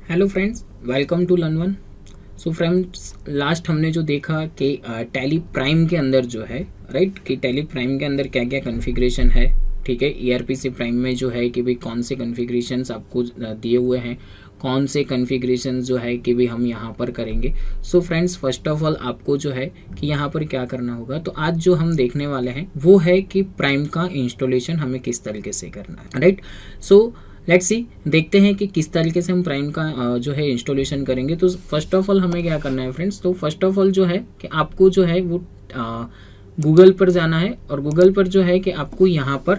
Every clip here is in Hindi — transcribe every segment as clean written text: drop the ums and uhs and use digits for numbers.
Hello friends, welcome to learn one. So friends, last हमने जो देखा कि टैली प्राइम के अंदर जो है राइट कि टैली प्राइम के अंदर क्या क्या कॉन्फ़िगरेशन है। ठीक है, ईआरपी प्राइम में जो है कि भाई कौन से कॉन्फ़िगरेशंस आपको दिए हुए हैं, कौन से कॉन्फ़िगरेशंस जो है कि भाई हम यहाँ पर करेंगे। So friends, first of all आपको जो है कि यहाँ पर क्या करना होगा, तो आज जो हम देखने वाले हैं वो है कि प्राइम का इंस्टॉलेशन हमें किस तरीके से करना है। राइट, सो लेट्स सी, देखते हैं कि किस तरीके से हम प्राइम का जो है इंस्टॉलेशन करेंगे। तो फर्स्ट ऑफ ऑल हमें क्या करना है फ्रेंड्स, तो फर्स्ट ऑफ ऑल जो है कि आपको जो है वो गूगल पर जाना है और गूगल पर जो है कि आपको यहाँ पर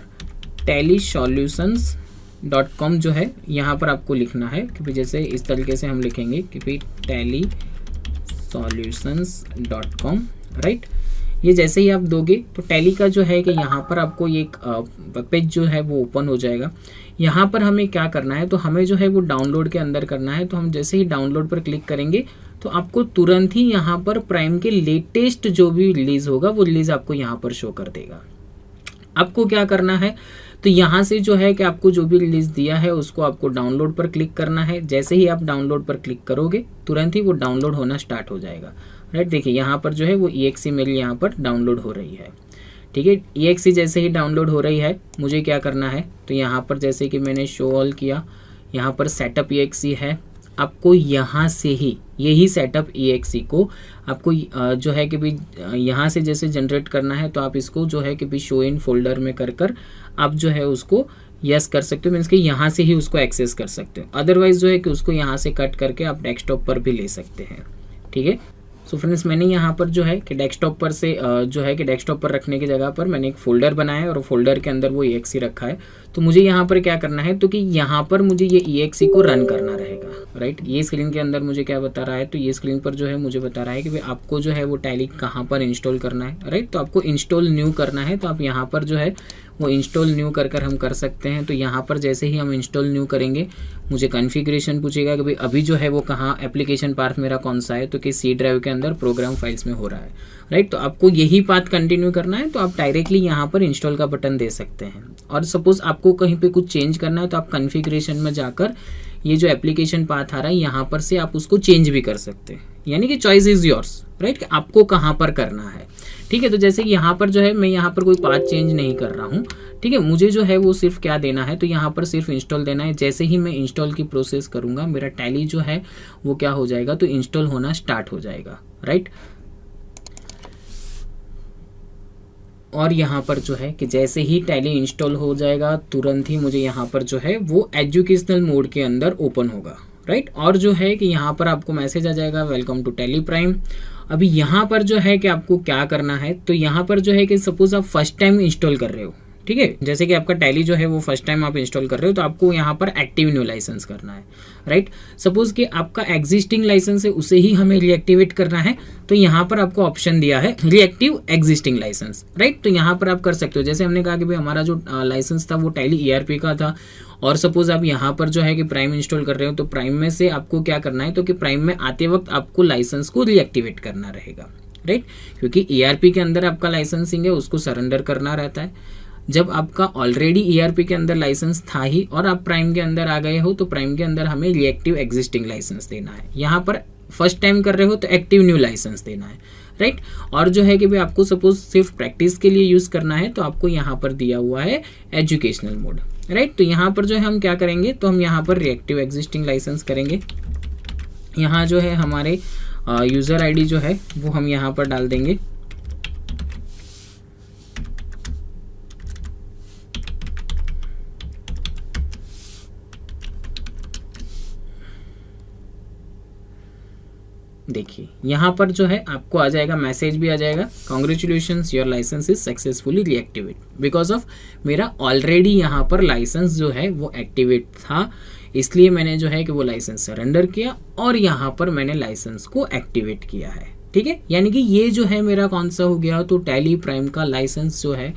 tellysolutions.com जो है यहाँ पर आपको लिखना है कि भाई जैसे इस तरीके से हम लिखेंगे कि भाई tellysolutions.com। राइट, ये जैसे ही आप दोगे तो टैली का जो है कि यहाँ पर आपको ये एक वेब पेज जो है वो ओपन हो जाएगा। यहाँ पर हमें क्या करना है, तो हमें जो है वो डाउनलोड के अंदर करना है। तो हम जैसे ही डाउनलोड पर क्लिक करेंगे तो आपको तुरंत ही यहाँ पर प्राइम के लेटेस्ट जो भी रिलीज होगा वो रिलीज आपको यहाँ पर शो कर देगा। आपको क्या करना है, तो यहाँ से जो है कि आपको जो भी रिलीज दिया है उसको आपको डाउनलोड पर क्लिक करना है। जैसे ही आप डाउनलोड पर क्लिक करोगे तुरंत ही वो डाउनलोड होना स्टार्ट हो जाएगा। राइट, देखिए यहाँ पर जो है वो EXE मेरी यहाँ पर डाउनलोड हो रही है। ठीक है, EXE जैसे ही डाउनलोड हो रही है मुझे क्या करना है, तो यहाँ पर जैसे कि मैंने शो ऑल किया, यहाँ पर सेटअप EXE है। आपको यहाँ से ही यही सेटअप EXE को आपको जो है कि भी यहाँ से जैसे जनरेट करना है, तो आप इसको जो है कि भी शो इन फोल्डर में कर आप जो है उसको यस कर सकते हो, मीन्स कि यहाँ से ही उसको एक्सेस कर सकते हो। अदरवाइज जो है कि उसको यहाँ से कट करके आप डेस्कटॉप पर भी ले सकते हैं। ठीक है, सो फ्रेंड्स, मैंने यहाँ पर जो है कि डेस्कटॉप पर से जो है कि डेस्कटॉप पर रखने की जगह पर मैंने एक फ़ोल्डर बनाया है और फोल्डर के अंदर वो EXE रखा है। तो मुझे यहाँ पर क्या करना है, तो कि यहाँ पर मुझे ये EXE को रन करना रहेगा। राइट, ये स्क्रीन के अंदर मुझे क्या बता रहा है, तो ये स्क्रीन पर जो है मुझे बता रहा है कि भाई आपको जो है वो टैली कहाँ पर इंस्टॉल करना है। राइट, तो आपको इंस्टॉल न्यू करना है, तो आप यहाँ पर जो है वो इंस्टॉल न्यू कर हम कर सकते हैं। तो यहाँ पर जैसे ही हम इंस्टॉल न्यू करेंगे मुझे कॉन्फ़िगरेशन पूछेगा कि भाई अभी जो है वो कहाँ एप्लीकेशन पाथ मेरा कौन सा है, तो कि C ड्राइव के अंदर प्रोग्राम फाइल्स में हो रहा है। राइट, तो आपको यही पाथ कंटिन्यू करना है, तो आप डायरेक्टली यहाँ पर इंस्टॉल का बटन दे सकते हैं। और सपोज आपको कहीं पे कुछ चेंज करना है तो आप कॉन्फ़िगरेशन में जाकर ये जो एप्लीकेशन पाथ आ रहा है यहाँ पर से आप उसको चेंज भी कर सकते हैं, यानी कि चॉइस इज योर्स। राइट, कि आपको कहाँ पर करना है। ठीक है, तो जैसे कि यहाँ पर जो है मैं यहाँ पर कोई पाथ चेंज नहीं कर रहा हूँ। ठीक है, मुझे जो है वो सिर्फ क्या देना है, तो यहाँ पर सिर्फ इंस्टॉल देना है। जैसे ही मैं इंस्टॉल की प्रोसेस करूँगा मेरा टैली जो है वो क्या हो जाएगा, तो इंस्टॉल होना स्टार्ट हो जाएगा। राइट, और यहाँ पर जो है कि जैसे ही टैली इंस्टॉल हो जाएगा तुरंत ही मुझे यहाँ पर जो है वो एजुकेशनल मोड के अंदर ओपन होगा। राइट, और जो है कि यहाँ पर आपको मैसेज आ जाएगा वेलकम टू टैली प्राइम। अभी यहाँ पर जो है कि आपको क्या करना है, तो यहाँ पर जो है कि सपोज आप फर्स्ट टाइम इंस्टॉल कर रहे हो। ठीक है, जैसे कि आपका टैली जो है वो फर्स्ट टाइम आप इंस्टॉल कर रहे हो, तो आपको यहाँ पर एक्टिव न्यू लाइसेंस करना है। राइट, सपोज कि आपका एग्जिस्टिंग लाइसेंस है उसे ही हमें रीएक्टिवेट करना है, तो यहाँ पर आपको ऑप्शन दिया है रीएक्टिव एग्जिस्टिंग लाइसेंस। राइट, तो यहाँ पर आप कर सकते हो। जैसे हमने कहा कि भाई हमारा जो लाइसेंस था वो टैली ERP का था, और सपोज आप यहाँ पर जो है कि प्राइम इंस्टॉल कर रहे हो, तो प्राइम में से आपको क्या करना है, तो कि प्राइम में आते वक्त आपको लाइसेंस को रीएक्टिवेट करना रहेगा। राइट, क्योंकि ERP के अंदर आपका लाइसेंसिंग है उसको सरेंडर करना रहता है। जब आपका ऑलरेडी ERP के अंदर लाइसेंस था ही और आप प्राइम के अंदर आ गए हो, तो प्राइम के अंदर हमें रिएक्टिव एग्जिस्टिंग लाइसेंस देना है। यहाँ पर फर्स्ट टाइम कर रहे हो तो एक्टिव न्यू लाइसेंस देना है। राइट, और जो है कि भाई आपको सपोज सिर्फ प्रैक्टिस के लिए यूज करना है, तो आपको यहाँ पर दिया हुआ है एजुकेशनल मोड। राइट, तो यहाँ पर जो है हम क्या करेंगे, तो हम यहाँ पर रिएक्टिव एग्जिस्टिंग लाइसेंस करेंगे। यहाँ जो है हमारे यूजर ID जो है वो हम यहाँ पर डाल देंगे। देखिए यहाँ पर जो है आपको आ जाएगा, मैसेज भी आ जाएगा, congratulations your licence is successfully reactivate because of मेरा ऑलरेडी यहाँ पर लाइसेंस जो है वो एक्टिवेट था, इसलिए मैंने जो है कि वो लाइसेंस सरेंडर किया और यहाँ पर मैंने लाइसेंस को एक्टिवेट किया है। ठीक है, यानी कि ये जो है मेरा कौन सा हो गया, तो टैली प्राइम का लाइसेंस जो है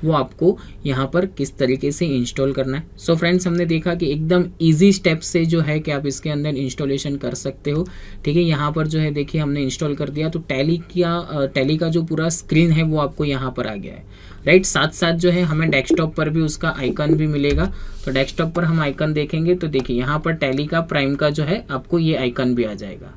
वो आपको यहाँ पर किस तरीके से इंस्टॉल करना है। सो फ्रेंड्स, हमने देखा कि एकदम इजी स्टेप से जो है कि आप इसके अंदर इंस्टॉलेशन कर सकते हो। ठीक है, यहाँ पर जो है देखिए हमने इंस्टॉल कर दिया, तो टैली का जो पूरा स्क्रीन है वो आपको यहाँ पर आ गया है, राइट। साथ साथ जो है हमें डेस्कटॉप पर भी उसका आइकन भी मिलेगा। तो डेस्कटॉप पर हम आइकन देखेंगे तो देखिए यहाँ पर टैली का प्राइम का जो है आपको ये आइकन भी आ जाएगा,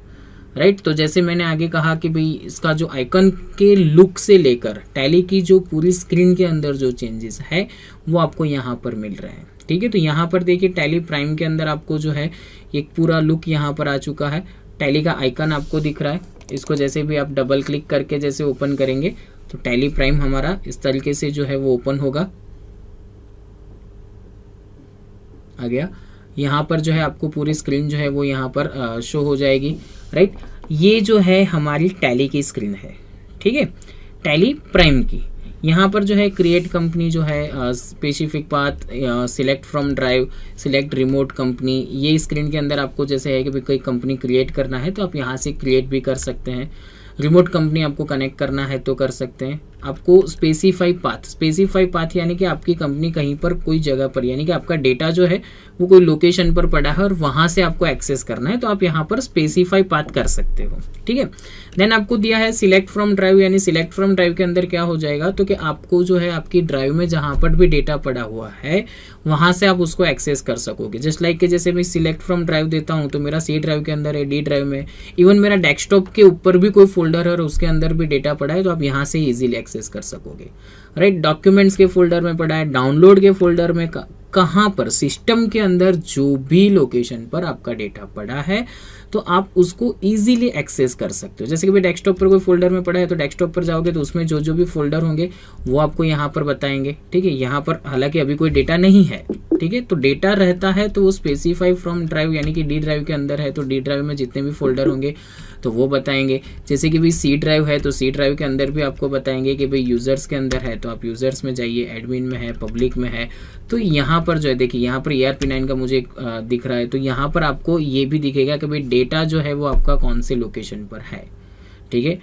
राइट। तो जैसे मैंने आगे कहा कि भाई इसका जो आइकन के लुक से लेकर टैली की जो पूरी स्क्रीन के अंदर जो चेंजेस है वो आपको यहाँ पर मिल रहे हैं। ठीक है, तो यहाँ पर देखिए टैली प्राइम के अंदर आपको जो है एक पूरा लुक यहाँ पर आ चुका है। टैली का आइकन आपको दिख रहा है, इसको जैसे भी आप डबल क्लिक करके जैसे ओपन करेंगे तो टैली प्राइम हमारा इस तरीके से जो है वो ओपन होगा। आ गया, यहाँ पर जो है आपको पूरी स्क्रीन जो है वो यहाँ पर शो हो जाएगी, राइट। ये जो है हमारी टैली की स्क्रीन है, ठीक है, टैली प्राइम की। यहाँ पर जो है क्रिएट कंपनी जो है, specific path, select from drive, select remote company, ये स्क्रीन के अंदर आपको जैसे है कि भाई कोई कंपनी क्रिएट करना है तो आप यहाँ से क्रिएट भी कर सकते हैं। रिमोट कंपनी आपको कनेक्ट करना है तो कर सकते हैं। आपको स्पेसिफाई पाथ यानी कि आपकी कंपनी कहीं पर कोई जगह पर, यानी कि आपका डेटा जो है वो कोई लोकेशन पर पड़ा है और वहां से आपको एक्सेस करना है तो आप यहाँ पर स्पेसिफाई पाथ कर सकते हो। ठीक है, देन आपको दिया है सिलेक्ट फ्रॉम ड्राइव, यानी सिलेक्ट फ्रॉम ड्राइव के अंदर क्या हो जाएगा, तो कि आपको जो है आपकी ड्राइव में जहां पर भी डेटा पड़ा हुआ है वहां से आप उसको एक्सेस कर सकोगे। जस्ट लाइक कि जैसे मैं सिलेक्ट फ्रॉम ड्राइव देता हूं तो मेरा सी ड्राइव के अंदर है, डी ड्राइव में, इवन मेरा डेस्कटॉप के ऊपर भी कोई फोल्डर है और उसके अंदर भी डेटा पड़ा है तो आप यहाँ से इजीली एक्सेस कर सकोगे, राइट। डॉक्यूमेंट्स के फोल्डर में पड़ा है, डाउनलोड के फोल्डर में, कहां पर सिस्टम के अंदर जो भी लोकेशन पर आपका डेटा पड़ा है तो आप उसको इजीली एक्सेस कर सकते हो। जैसे कि भाई डेस्कटॉप पर कोई फोल्डर में पड़ा है तो डेस्कटॉप पर जाओगे तो उसमें जो जो भी फोल्डर होंगे वो आपको यहाँ पर बताएंगे। ठीक है, यहाँ पर हालांकि अभी कोई डेटा नहीं है, ठीक है, तो डेटा रहता है तो वो स्पेसिफाई फ्रॉम ड्राइव यानी कि डी ड्राइव के अंदर है तो डी ड्राइव में जितने भी फोल्डर होंगे तो वो बताएंगे। जैसे कि भाई सी ड्राइव है तो सी ड्राइव के अंदर भी आपको बताएंगे कि भाई यूजर्स के अंदर है तो आप यूजर्स में जाइए, एडमिन में है, पब्लिक में है। तो यहाँ पर जो है देखिए यहाँ पर ERP9 का मुझे दिख रहा है तो यहाँ पर आपको ये भी दिखेगा कि भाई डेटा जो है वो आपका कौन से लोकेशन पर है। ठीक है,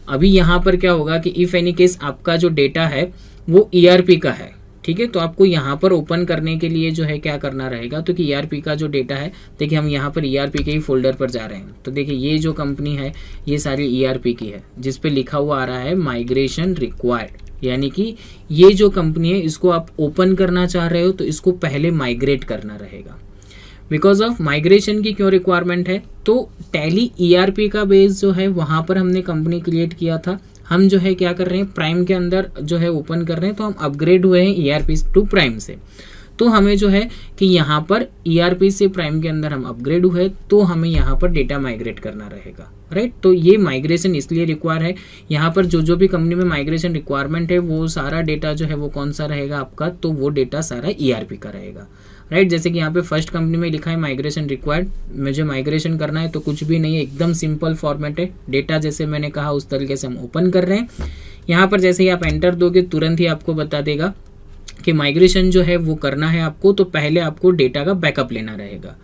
अभी यहाँ पर क्या होगा कि इफ एनी केस आपका जो डेटा है वो ERP का है, ठीक है, तो आपको यहाँ पर ओपन करने के लिए जो है क्या करना रहेगा, तो कि ERP का जो डेटा है, देखिए हम यहाँ पर ERP के ही फोल्डर पर जा रहे हैं तो देखिए ये जो कंपनी है ये सारी ERP की है जिस पे लिखा हुआ आ रहा है माइग्रेशन रिक्वायर्ड, यानी कि ये जो कंपनी है इसको आप ओपन करना चाह रहे हो तो इसको पहले माइग्रेट करना रहेगा। बिकॉज ऑफ माइग्रेशन की क्यों रिक्वायरमेंट है, तो टैली ERP का बेस जो है वहां पर हमने कंपनी क्रिएट किया था, हम जो है क्या कर रहे हैं प्राइम के अंदर जो है ओपन कर रहे हैं तो हम अपग्रेड हुए हैं ERP टू प्राइम से। तो हमें जो है कि यहाँ पर ERP से प्राइम के अंदर हम अपग्रेड हुए तो हमें यहाँ पर डेटा माइग्रेट करना रहेगा, राइट। तो ये माइग्रेशन इसलिए रिक्वायर है, यहाँ पर जो जो भी कंपनी में माइग्रेशन रिक्वायरमेंट है वो सारा डेटा जो है वो कौन सा रहेगा आपका, तो वो डेटा सारा ERP का रहेगा, राइट। जैसे कि यहाँ पे फर्स्ट कंपनी में लिखा है माइग्रेशन रिक्वायर्ड, मुझे माइग्रेशन करना है तो कुछ भी नहीं है, एकदम सिंपल फॉर्मेट है। डेटा जैसे मैंने कहा उस तरीके से हम ओपन कर रहे हैं। यहाँ पर जैसे ही आप एंटर दोगे तुरंत ही आपको बता देगा कि माइग्रेशन जो है वो करना है आपको, तो पहले आपको डेटा का बैकअप लेना रहेगा,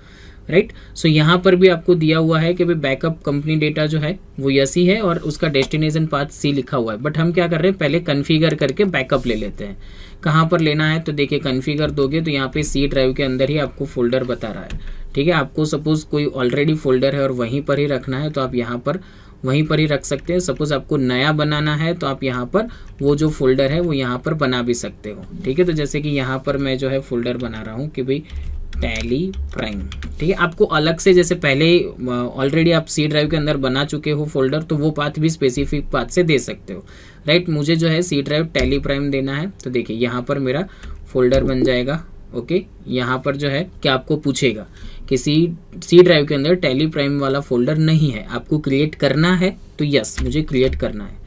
राइट। सो यहाँ पर भी आपको दिया हुआ है कि भाई बैकअप कंपनी डेटा जो है वो यस ही है और उसका डेस्टिनेशन पाथ सी लिखा हुआ है, बट हम क्या कर रहे हैं पहले कन्फिगर करके बैकअप ले लेते हैं। कहाँ पर लेना है, तो देखिए कन्फिगर दोगे तो यहाँ पे सी ड्राइव के अंदर ही आपको फोल्डर बता रहा है। ठीक है, आपको सपोज कोई ऑलरेडी फोल्डर है और वहीं पर ही रखना है तो आप यहाँ पर वहीं पर ही रख सकते हैं। सपोज आपको नया बनाना है तो आप यहाँ पर वो जो फोल्डर है वो यहाँ पर बना भी सकते हो। ठीक है, तो जैसे कि यहाँ पर मैं जो है फोल्डर बना रहा हूँ कि भाई टैली प्राइम। ठीक है, आपको अलग से जैसे पहले ऑलरेडी आप सी ड्राइव के अंदर बना चुके हो फोल्डर तो वो पाथ भी स्पेसिफिक पाथ से दे सकते हो, राइट। मुझे जो है सी ड्राइव टैली प्राइम देना है तो देखिए यहाँ पर मेरा फोल्डर बन जाएगा। ओके, यहाँ पर जो है क्या आपको पूछेगा कि सी ड्राइव के अंदर टैली प्राइम वाला फोल्डर नहीं है, आपको क्रिएट करना है तो यस मुझे क्रिएट करना है।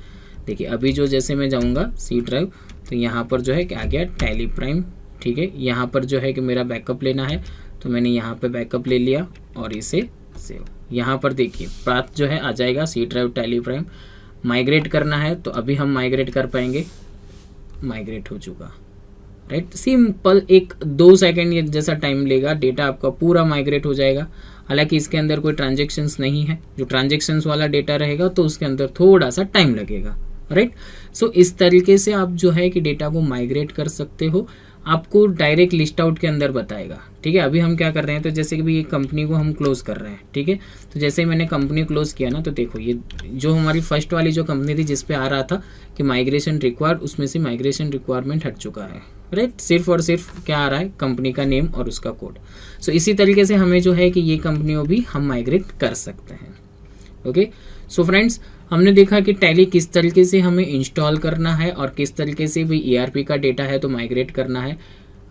देखिए अभी जो जैसे मैं जाऊँगा सी ड्राइव तो यहाँ पर जो है क्या आ गया टैली प्राइम। ठीक है, यहाँ पर जो है कि मेरा बैकअप लेना है तो मैंने यहाँ पे बैकअप ले लिया और इसे सेव। यहाँ पर देखिए पाथ जो है आ जाएगा C drive Tally Prime. Migrate करना है तो अभी हम माइग्रेट कर पाएंगे, माइग्रेट हो चुका, राइट। सिंपल 1-2 सेकेंड जैसा टाइम लेगा, डेटा आपका पूरा माइग्रेट हो जाएगा। हालांकि इसके अंदर कोई ट्रांजेक्शन्स नहीं है, जो ट्रांजेक्शन्स वाला डेटा रहेगा तो उसके अंदर थोड़ा सा टाइम लगेगा, राइट। सो इस तरीके से आप जो है कि डेटा को माइग्रेट कर सकते हो, आपको डायरेक्ट लिस्ट आउट के अंदर बताएगा, ठीक है। अभी हम क्या कर रहे हैं, तो जैसे कि भी एक कंपनी को हम क्लोज कर रहे हैं, ठीक है। तो जैसे ही मैंने कंपनी क्लोज किया ना, तो देखो ये जो हमारी फर्स्ट वाली जो कंपनी थी जिस पे आ रहा था कि माइग्रेशन रिक्वायर्ड, उसमें से माइग्रेशन रिक्वायरमेंट हट चुका है, राइट। सिर्फ और सिर्फ क्या आ रहा है, कंपनी का नेम और उसका कोड। सो इसी तरीके से हमें जो है कि ये कंपनियों भी हम माइग्रेट कर सकते हैं। ओके, सो फ्रेंड्स, हमने देखा कि टैली किस तरीके से हमें इंस्टॉल करना है और किस तरीके से भी ERP का डेटा है तो माइग्रेट करना है,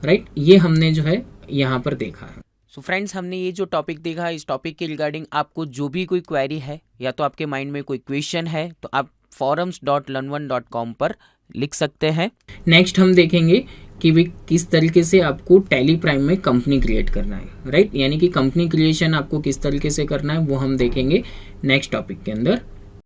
राइट। ये हमने जो है यहाँ पर देखा है। सो फ्रेंड्स, हमने ये जो टॉपिक देखा, इस टॉपिक के रिगार्डिंग आपको जो भी कोई क्वेरी है या तो आपके माइंड में कोई क्वेश्चन है तो आप forums.learn1.com पर लिख सकते हैं। नेक्स्ट हम देखेंगे कि भी किस तरीके से आपको टैली प्राइम में कंपनी क्रिएट करना है, राइट। यानी कि कंपनी क्रिएशन आपको किस तरीके से करना है वो हम देखेंगे नेक्स्ट टॉपिक के अंदर।